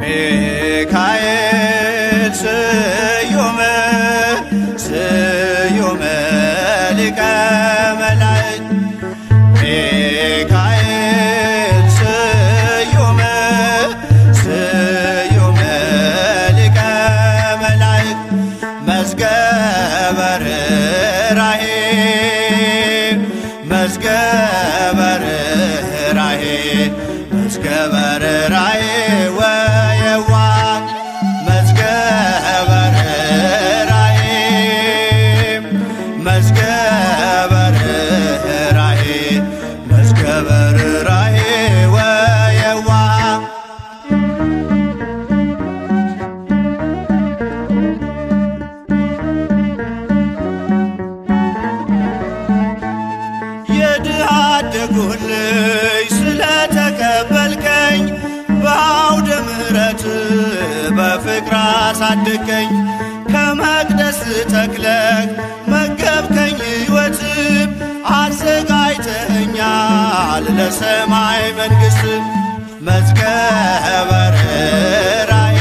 ሚካኤል ስዩም ስዩም ሊቀ መላእክት ሚካኤል ስዩም ስዩም ሊቀ መላእክት መዝገበ ርኅራኄ መዝገበ ርኅራኄ መዝገበ ርኅራኄ ወየዋህ መዝገበ ርኅራኄ መዝገበ ርኅራኄ መዝገበ ርኅራኄ ወየዋህ የድሃ አደጉን ልጅ ስለተቀበልከኝ በአውደ ምሕረት በፍቅር አሳደግከኝ ከመቅደስ ተክለህ መገብከኝ ሕይወትም አዘጋጅተኸኛል ለሰማይ መንግሥት መዝገበ